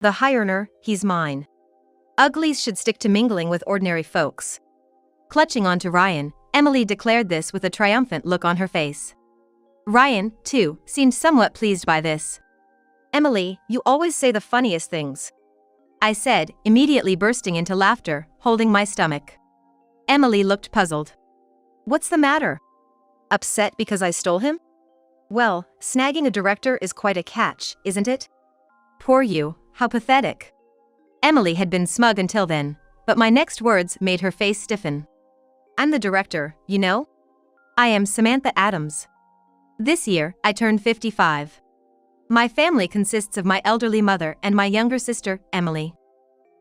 The high earner, he's mine. Uglies should stick to mingling with ordinary folks. Clutching onto Ryan, Emily declared this with a triumphant look on her face. Ryan, too, seemed somewhat pleased by this. Emily, you always say the funniest things, I said, immediately bursting into laughter, holding my stomach. Emily looked puzzled. What's the matter? Upset because I stole him? Well, snagging a director is quite a catch, isn't it? Poor you, how pathetic. Emily had been smug until then, but my next words made her face stiffen. I'm the director, you know? I am Samantha Adams. This year, I turned 55. My family consists of my elderly mother and my younger sister, Emily.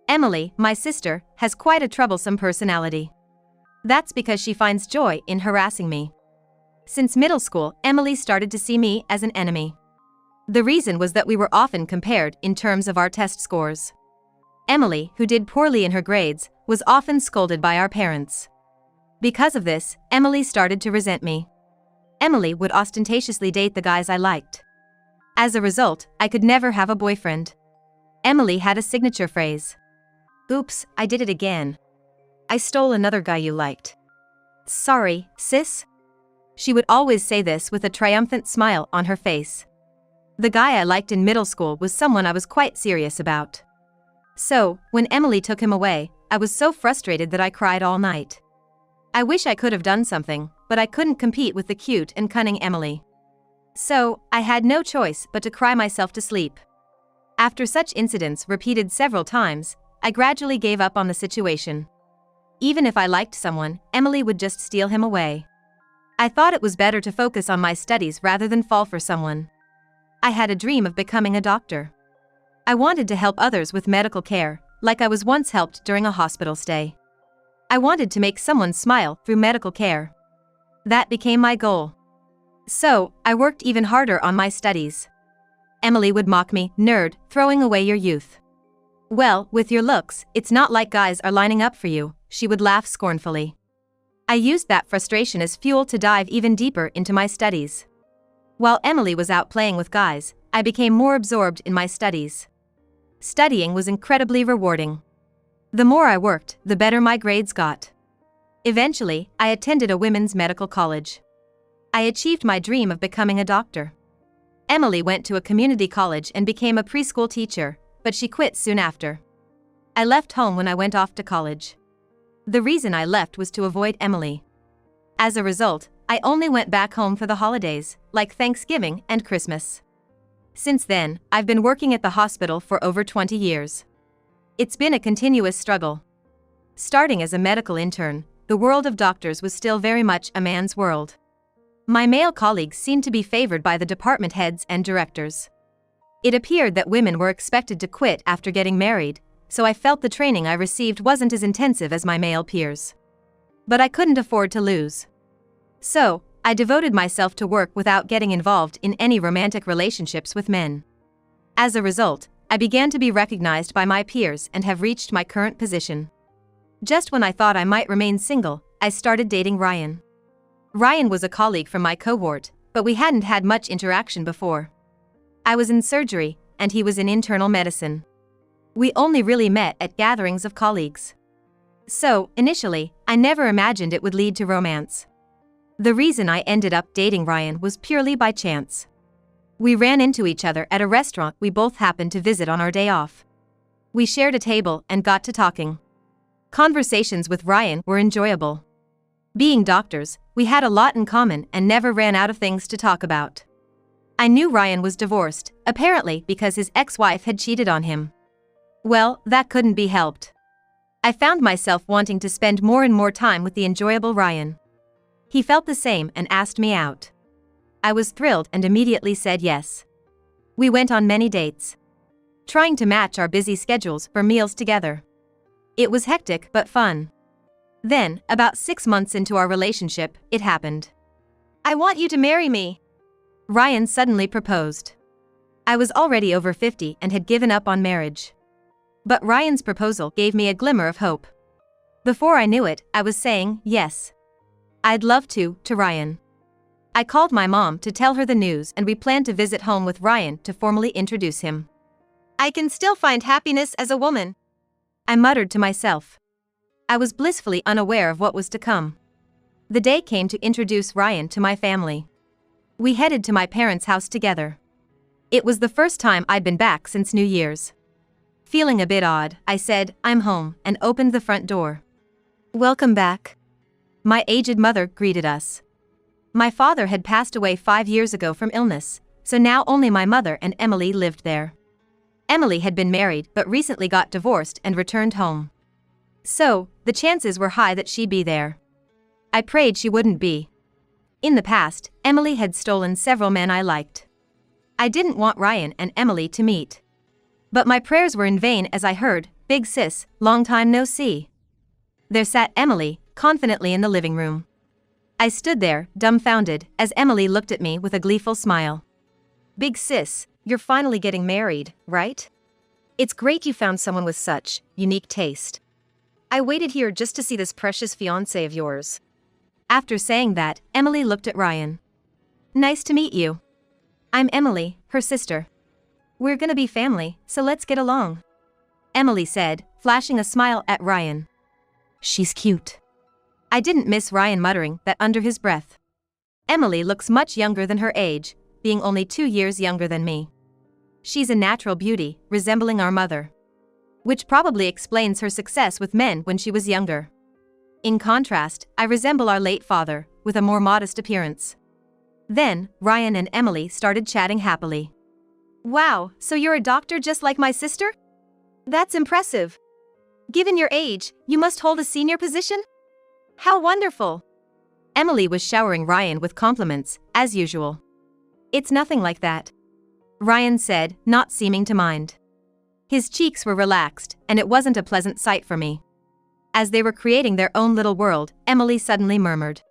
Emily, my sister, has quite a troublesome personality. That's because she finds joy in harassing me. Since middle school, Emily started to see me as an enemy. The reason was that we were often compared in terms of our test scores. Emily, who did poorly in her grades, was often scolded by our parents. Because of this, Emily started to resent me. Emily would ostentatiously date the guys I liked. As a result, I could never have a boyfriend. Emily had a signature phrase. Oops, I did it again. I stole another guy you liked. Sorry, sis? She would always say this with a triumphant smile on her face. The guy I liked in middle school was someone I was quite serious about. So, when Emily took him away, I was so frustrated that I cried all night. I wish I could have done something, but I couldn't compete with the cute and cunning Emily. So, I had no choice but to cry myself to sleep. After such incidents repeated several times, I gradually gave up on the situation. Even if I liked someone, Emily would just steal him away. I thought it was better to focus on my studies rather than fall for someone. I had a dream of becoming a doctor. I wanted to help others with medical care, like I was once helped during a hospital stay. I wanted to make someone smile through medical care. That became my goal. So, I worked even harder on my studies. Emily would mock me, nerd, throwing away your youth. Well, with your looks, it's not like guys are lining up for you, she would laugh scornfully. I used that frustration as fuel to dive even deeper into my studies. While Emily was out playing with guys, I became more absorbed in my studies. Studying was incredibly rewarding. The more I worked, the better my grades got. Eventually, I attended a women's medical college. I achieved my dream of becoming a doctor. Emily went to a community college and became a preschool teacher, but she quit soon after. I left home when I went off to college. The reason I left was to avoid Emily. As a result, I only went back home for the holidays, like Thanksgiving and Christmas. Since then, I've been working at the hospital for over 20 years. It's been a continuous struggle. Starting as a medical intern, the world of doctors was still very much a man's world. My male colleagues seemed to be favored by the department heads and directors. It appeared that women were expected to quit after getting married, so I felt the training I received wasn't as intensive as my male peers. But I couldn't afford to lose. So, I devoted myself to work without getting involved in any romantic relationships with men. As a result, I began to be recognized by my peers and have reached my current position. Just when I thought I might remain single, I started dating Ryan. Ryan was a colleague from my cohort, but we hadn't had much interaction before. I was in surgery, and he was in internal medicine. We only really met at gatherings of colleagues. So, initially, I never imagined it would lead to romance. The reason I ended up dating Ryan was purely by chance. We ran into each other at a restaurant we both happened to visit on our day off. We shared a table and got to talking. Conversations with Ryan were enjoyable. Being doctors, we had a lot in common and never ran out of things to talk about. I knew Ryan was divorced, apparently because his ex-wife had cheated on him. Well, that couldn't be helped. I found myself wanting to spend more and more time with the enjoyable Ryan. He felt the same and asked me out. I was thrilled and immediately said yes. We went on many dates, trying to match our busy schedules for meals together. It was hectic but fun. Then, about 6 months into our relationship, it happened. I want you to marry me, Ryan suddenly proposed. I was already over 50 and had given up on marriage. But Ryan's proposal gave me a glimmer of hope. Before I knew it, I was saying yes. I'd love to Ryan. I called my mom to tell her the news and we planned to visit home with Ryan to formally introduce him. I can still find happiness as a woman, I muttered to myself. I was blissfully unaware of what was to come. The day came to introduce Ryan to my family. We headed to my parents' house together. It was the first time I'd been back since New Year's. Feeling a bit odd, I said, "I'm home," and opened the front door. "Welcome back." My aged mother greeted us. My father had passed away 5 years ago from illness, so now only my mother and Emily lived there. Emily had been married but recently got divorced and returned home. So, the chances were high that she'd be there. I prayed she wouldn't be. In the past, Emily had stolen several men I liked. I didn't want Ryan and Emily to meet. But my prayers were in vain as I heard, "Big sis, long time no see." There sat Emily, confidently in the living room. I stood there, dumbfounded, as Emily looked at me with a gleeful smile. "Big sis, you're finally getting married, right? It's great you found someone with such unique taste. I waited here just to see this precious fiancé of yours." After saying that, Emily looked at Ryan. "Nice to meet you. I'm Emily, her sister. We're gonna be family, so let's get along," Emily said, flashing a smile at Ryan. "She's cute." I didn't miss Ryan muttering that under his breath. Emily looks much younger than her age, being only 2 years younger than me. She's a natural beauty, resembling our mother. Which probably explains her success with men when she was younger. In contrast, I resemble our late father, with a more modest appearance. Then, Ryan and Emily started chatting happily. "Wow, so you're a doctor just like my sister? That's impressive. Given your age, you must hold a senior position? How wonderful." Emily was showering Ryan with compliments, as usual. "It's nothing like that," Ryan said, not seeming to mind. His cheeks were relaxed, and it wasn't a pleasant sight for me. As they were creating their own little world, Emily suddenly murmured,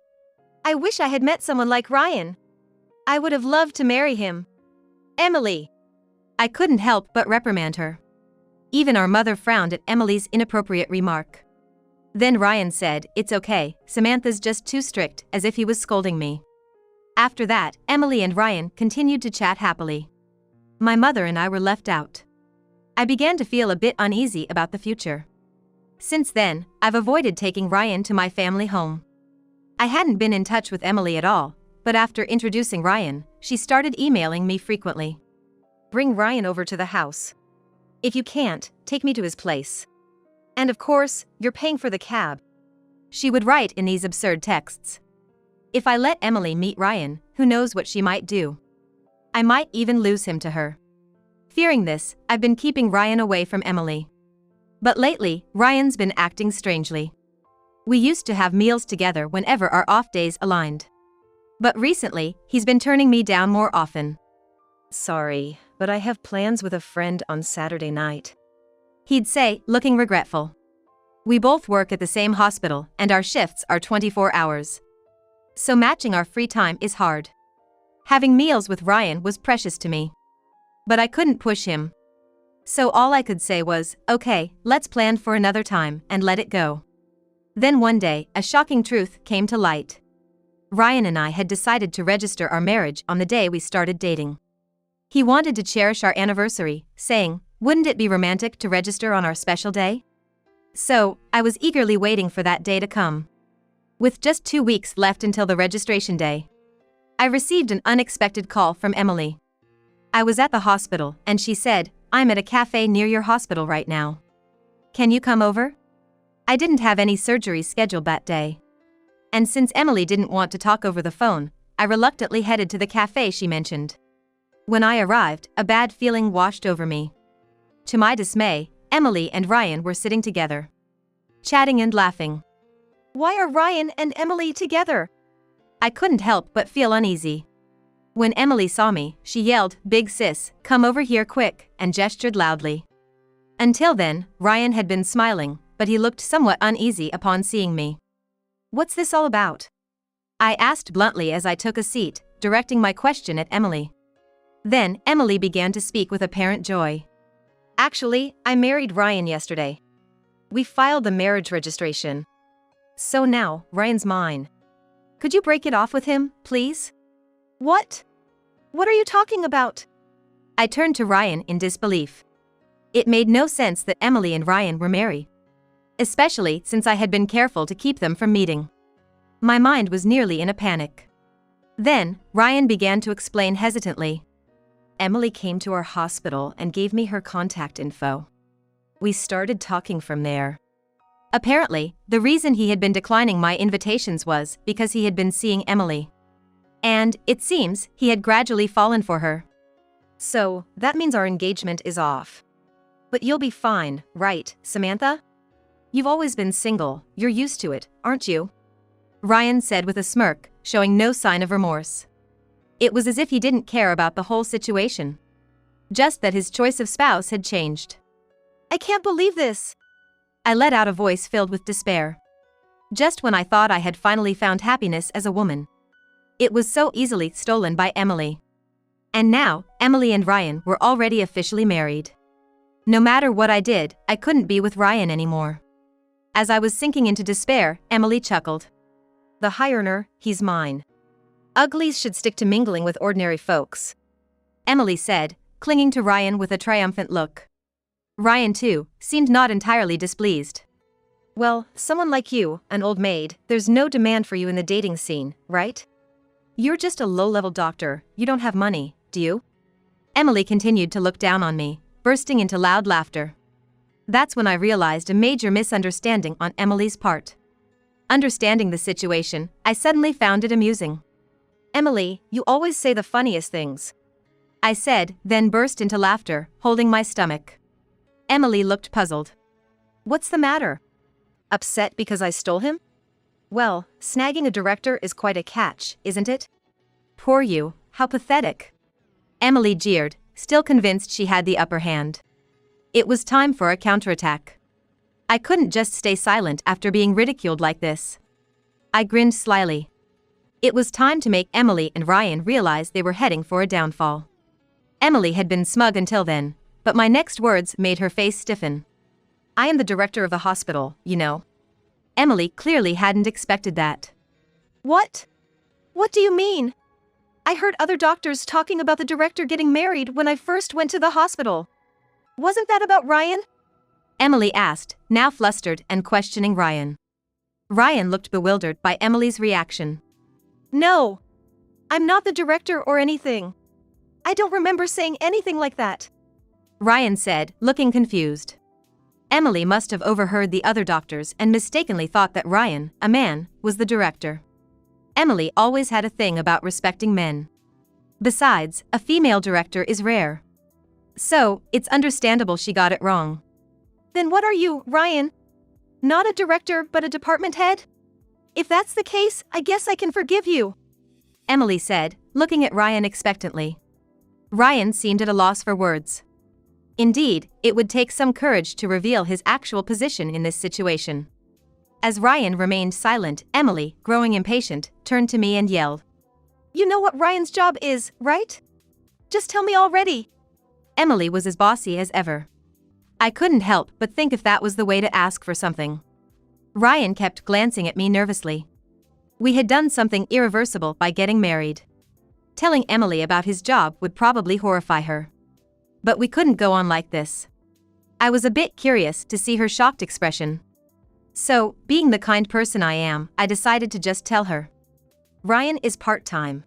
"I wish I had met someone like Ryan. I would have loved to marry him." "Emily!" I couldn't help but reprimand her. Even our mother frowned at Emily's inappropriate remark. Then Ryan said, "It's okay, Samantha's just too strict," as if he was scolding me. After that, Emily and Ryan continued to chat happily. My mother and I were left out. I began to feel a bit uneasy about the future. Since then, I've avoided taking Ryan to my family home. I hadn't been in touch with Emily at all, but after introducing Ryan, she started emailing me frequently. "Bring Ryan over to the house. If you can't, take me to his place. And of course, you're paying for the cab," she would write in these absurd texts. If I let Emily meet Ryan, who knows what she might do? I might even lose him to her. Fearing this, I've been keeping Ryan away from Emily. But lately, Ryan's been acting strangely. We used to have meals together whenever our off days aligned. But recently, he's been turning me down more often. "Sorry, but I have plans with a friend on Saturday night," he'd say, looking regretful. We both work at the same hospital, and our shifts are 24 hours. So matching our free time is hard. Having meals with Ryan was precious to me. But I couldn't push him. So all I could say was, "Okay, let's plan for another time," and let it go. Then one day, a shocking truth came to light. Ryan and I had decided to register our marriage on the day we started dating. He wanted to cherish our anniversary, saying, "Wouldn't it be romantic to register on our special day?" So, I was eagerly waiting for that day to come. With just 2 weeks left until the registration day, I received an unexpected call from Emily. I was at the hospital, and she said, "I'm at a cafe near your hospital right now. Can you come over?" I didn't have any surgery scheduled that day. And since Emily didn't want to talk over the phone, I reluctantly headed to the cafe she mentioned. When I arrived, a bad feeling washed over me. To my dismay, Emily and Ryan were sitting together, chatting and laughing. Why are Ryan and Emily together? I couldn't help but feel uneasy. When Emily saw me, she yelled, "Big sis, come over here quick," and gestured loudly. Until then, Ryan had been smiling, but he looked somewhat uneasy upon seeing me. "What's this all about?" I asked bluntly as I took a seat, directing my question at Emily. Then, Emily began to speak with apparent joy. "Actually, I married Ryan yesterday. We filed the marriage registration. So now, Ryan's mine. Could you break it off with him, please?" "What? What are you talking about?" I turned to Ryan in disbelief. It made no sense that Emily and Ryan were married, especially since I had been careful to keep them from meeting. My mind was nearly in a panic. Then, Ryan began to explain hesitantly. Emily came to our hospital and gave me her contact info. We started talking from there. Apparently, the reason he had been declining my invitations was because he had been seeing Emily. And, it seems, he had gradually fallen for her. So, that means our engagement is off. But you'll be fine, right, Samantha? You've always been single, you're used to it, aren't you? Ryan said with a smirk, showing no sign of remorse. It was as if he didn't care about the whole situation. Just that his choice of spouse had changed. I can't believe this! I let out a voice filled with despair. Just when I thought I had finally found happiness as a woman. It was so easily stolen by Emily. And now, Emily and Ryan were already officially married. No matter what I did, I couldn't be with Ryan anymore. As I was sinking into despair, Emily chuckled. The high earner, he's mine. Uglies should stick to mingling with ordinary folks. Emily said, clinging to Ryan with a triumphant look. Ryan, too, seemed not entirely displeased. Well, someone like you, an old maid, there's no demand for you in the dating scene, right? You're just a low-level doctor, you don't have money, do you? Emily continued to look down on me, bursting into loud laughter. That's when I realized a major misunderstanding on Emily's part. Understanding the situation, I suddenly found it amusing. Emily, you always say the funniest things. I said, then burst into laughter, holding my stomach. Emily looked puzzled. What's the matter? Upset because I stole him? Well, snagging a director is quite a catch, isn't it? Poor you, how pathetic. Emily jeered, still convinced she had the upper hand. It was time for a counterattack. I couldn't just stay silent after being ridiculed like this. I grinned slyly. It was time to make Emily and Ryan realize they were heading for a downfall. Emily had been smug until then, but my next words made her face stiffen. I am the director of the hospital, you know. Emily clearly hadn't expected that. What? What do you mean? I heard other doctors talking about the director getting married when I first went to the hospital. Wasn't that about Ryan? Emily asked, now flustered and questioning Ryan. Ryan looked bewildered by Emily's reaction. No. I'm not the director or anything. I don't remember saying anything like that. Ryan said, looking confused. Emily must have overheard the other doctors and mistakenly thought that Ryan, a man, was the director. Emily always had a thing about respecting men. Besides, a female director is rare. So, it's understandable she got it wrong. Then what are you, Ryan? Not a director but a department head? If that's the case, I guess I can forgive you. Emily said, looking at Ryan expectantly. Ryan seemed at a loss for words. Indeed, it would take some courage to reveal his actual position in this situation. As Ryan remained silent, Emily, growing impatient, turned to me and yelled. You know what Ryan's job is, right? Just tell me already. Emily was as bossy as ever. I couldn't help but think if that was the way to ask for something. Ryan kept glancing at me nervously. We had done something irreversible by getting married. Telling Emily about his job would probably horrify her. But we couldn't go on like this. I was a bit curious to see her shocked expression. So, being the kind person I am, I decided to just tell her. Ryan is part-time.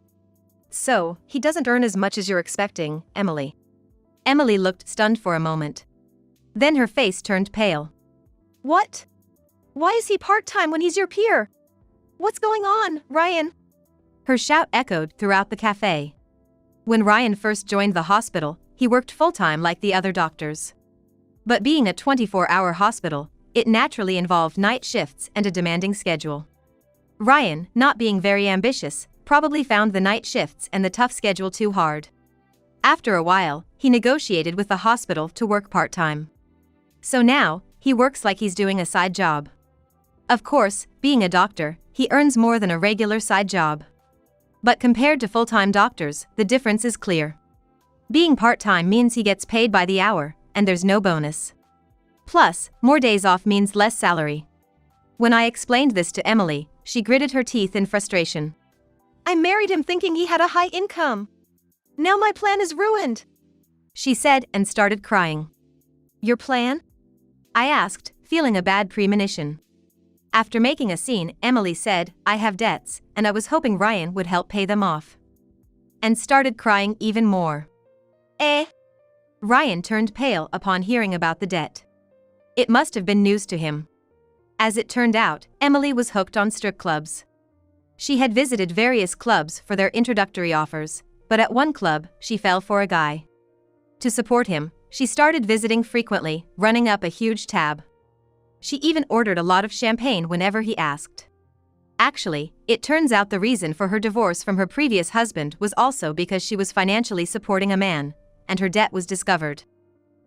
So, he doesn't earn as much as you're expecting, Emily. Emily looked stunned for a moment. Then her face turned pale. What? Why is he part-time when he's your peer? What's going on, Ryan? Her shout echoed throughout the cafe. When Ryan first joined the hospital, he worked full-time like the other doctors. But being a 24-hour hospital, it naturally involved night shifts and a demanding schedule. Ryan, not being very ambitious, probably found the night shifts and the tough schedule too hard. After a while, he negotiated with the hospital to work part-time. So now, he works like he's doing a side job. Of course, being a doctor, he earns more than a regular side job. But compared to full-time doctors, the difference is clear. Being part-time means he gets paid by the hour, and there's no bonus. Plus, more days off means less salary. When I explained this to Emily, she gritted her teeth in frustration. I married him thinking he had a high income. Now my plan is ruined, she said and started crying. Your plan? I asked, feeling a bad premonition. After making a scene, Emily said, I have debts, and I was hoping Ryan would help pay them off. And started crying even more. Ryan turned pale upon hearing about the debt. It must have been news to him. As it turned out, Emily was hooked on strip clubs. She had visited various clubs for their introductory offers, but at one club, she fell for a guy. To support him, she started visiting frequently, running up a huge tab. She even ordered a lot of champagne whenever he asked. Actually, it turns out the reason for her divorce from her previous husband was also because she was financially supporting a man, and her debt was discovered.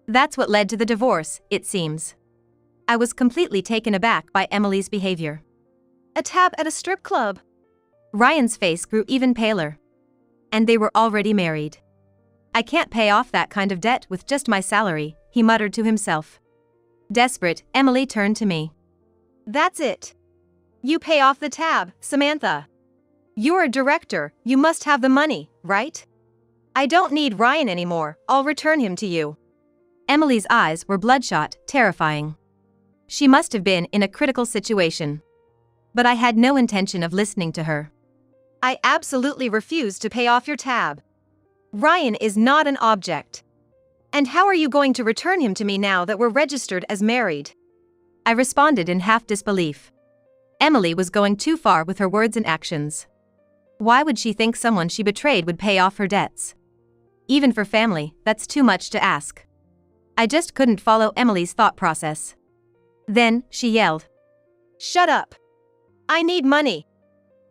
That's what led to the divorce, it seems. I was completely taken aback by Emily's behavior. A tab at a strip club? Ryan's face grew even paler. And they were already married. I can't pay off that kind of debt with just my salary, he muttered to himself. Desperate, Emily turned to me. That's it. You pay off the tab, Samantha. You're a director, you must have the money, right? I don't need Ryan anymore, I'll return him to you. Emily's eyes were bloodshot, terrifying. She must have been in a critical situation. But I had no intention of listening to her. I absolutely refuse to pay off your tab. Ryan is not an object. And how are you going to return him to me now that we're registered as married? I responded in half disbelief. Emily was going too far with her words and actions. Why would she think someone she betrayed would pay off her debts? Even for family, that's too much to ask. I just couldn't follow Emily's thought process. Then, she yelled. Shut up! I need money.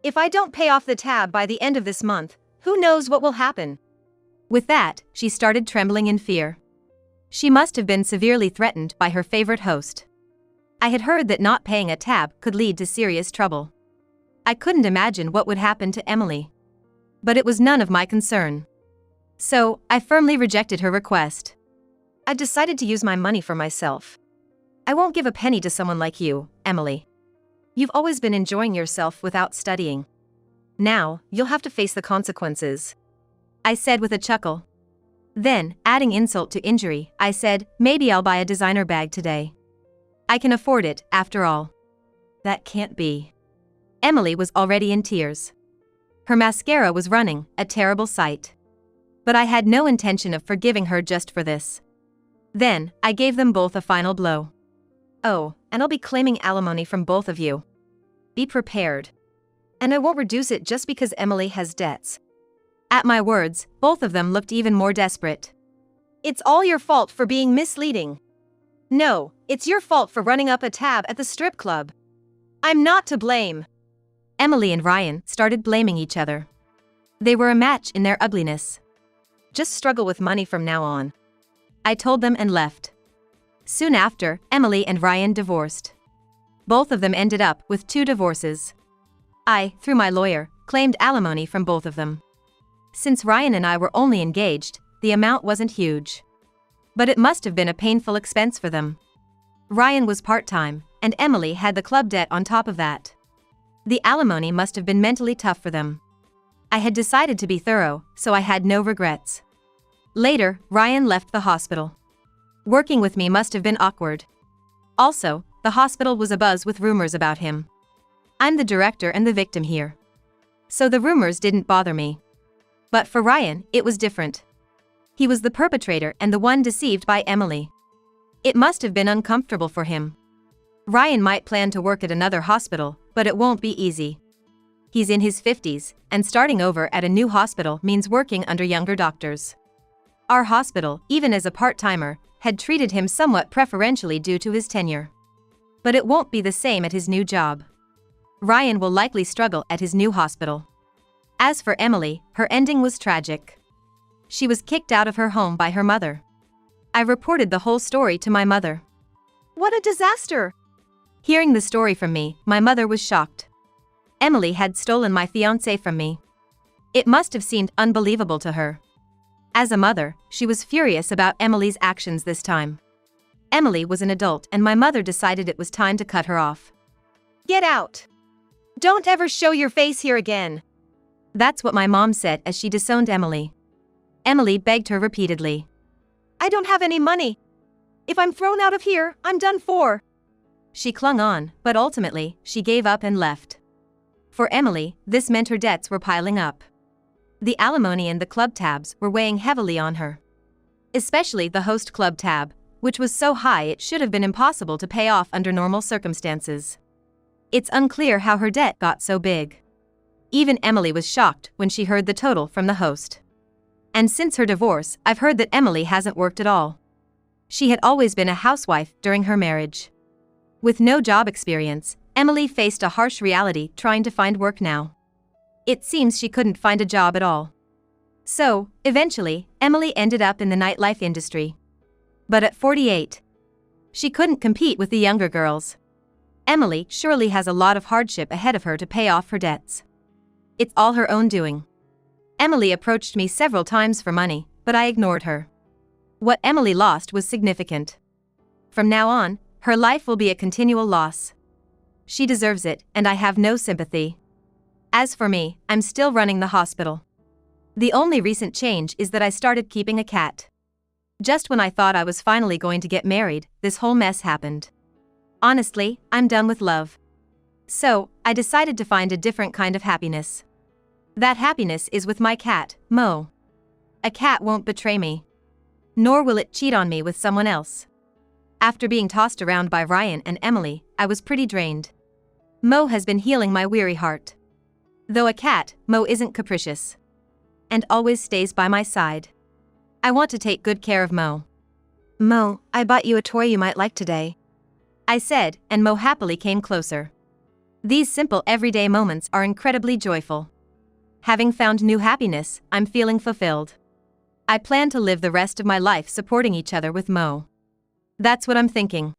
If I don't pay off the tab by the end of this month, who knows what will happen? With that, she started trembling in fear. She must have been severely threatened by her favorite host. I had heard that not paying a tab could lead to serious trouble. I couldn't imagine what would happen to Emily. But it was none of my concern. So, I firmly rejected her request. I decided to use my money for myself. I won't give a penny to someone like you, Emily. You've always been enjoying yourself without studying. Now, you'll have to face the consequences. I said with a chuckle. Then, adding insult to injury, I said, maybe I'll buy a designer bag today. I can afford it, after all. That can't be. Emily was already in tears. Her mascara was running, a terrible sight. But I had no intention of forgiving her just for this. Then, I gave them both a final blow. Oh, and I'll be claiming alimony from both of you. Be prepared. And I won't reduce it just because Emily has debts. At my words, both of them looked even more desperate. It's all your fault for being misleading. No, it's your fault for running up a tab at the strip club. I'm not to blame. Emily and Ryan started blaming each other. They were a match in their ugliness. Just struggle with money from now on. I told them and left. Soon after, Emily and Ryan divorced. Both of them ended up with 2 divorces. I, through my lawyer, claimed alimony from both of them. Since Ryan and I were only engaged, the amount wasn't huge. But it must have been a painful expense for them. Ryan was part-time, and Emily had the club debt on top of that. The alimony must have been mentally tough for them. I had decided to be thorough, so I had no regrets. Later, Ryan left the hospital. Working with me must have been awkward. Also, the hospital was abuzz with rumors about him. I'm the director and the victim here. So the rumors didn't bother me. But for Ryan, it was different. He was the perpetrator and the one deceived by Emily. It must have been uncomfortable for him. Ryan might plan to work at another hospital, but it won't be easy. He's in his 50s, and starting over at a new hospital means working under younger doctors. Our hospital, even as a part-timer, had treated him somewhat preferentially due to his tenure. But it won't be the same at his new job. Ryan will likely struggle at his new hospital. As for Emily, her ending was tragic. She was kicked out of her home by her mother. I reported the whole story to my mother. What a disaster! Hearing the story from me, my mother was shocked. Emily had stolen my fiancé from me. It must have seemed unbelievable to her. As a mother, she was furious about Emily's actions this time. Emily was an adult and my mother decided it was time to cut her off. Get out! Don't ever show your face here again! That's what my mom said as she disowned Emily. Emily begged her repeatedly. I don't have any money. If I'm thrown out of here, I'm done for. She clung on, but ultimately, she gave up and left. For Emily, this meant her debts were piling up. The alimony and the club tabs were weighing heavily on her. Especially the host club tab, which was so high it should have been impossible to pay off under normal circumstances. It's unclear how her debt got so big. Even Emily was shocked when she heard the total from the host. And since her divorce, I've heard that Emily hasn't worked at all. She had always been a housewife during her marriage. With no job experience, Emily faced a harsh reality trying to find work now. It seems she couldn't find a job at all. So, eventually, Emily ended up in the nightlife industry. But at 48, she couldn't compete with the younger girls. Emily surely has a lot of hardship ahead of her to pay off her debts. It's all her own doing. Emily approached me several times for money, but I ignored her. What Emily lost was significant. From now on, her life will be a continual loss. She deserves it, and I have no sympathy. As for me, I'm still running the hospital. The only recent change is that I started keeping a cat. Just when I thought I was finally going to get married, this whole mess happened. Honestly, I'm done with love. So, I decided to find a different kind of happiness. That happiness is with my cat, Mo. A cat won't betray me. Nor will it cheat on me with someone else. After being tossed around by Ryan and Emily, I was pretty drained. Mo has been healing my weary heart. Though a cat, Mo isn't capricious. And always stays by my side. I want to take good care of Mo. Mo, I bought you a toy you might like today, I said, and Mo happily came closer. These simple everyday moments are incredibly joyful. Having found new happiness, I'm feeling fulfilled. I plan to live the rest of my life supporting each other with Mo. That's what I'm thinking.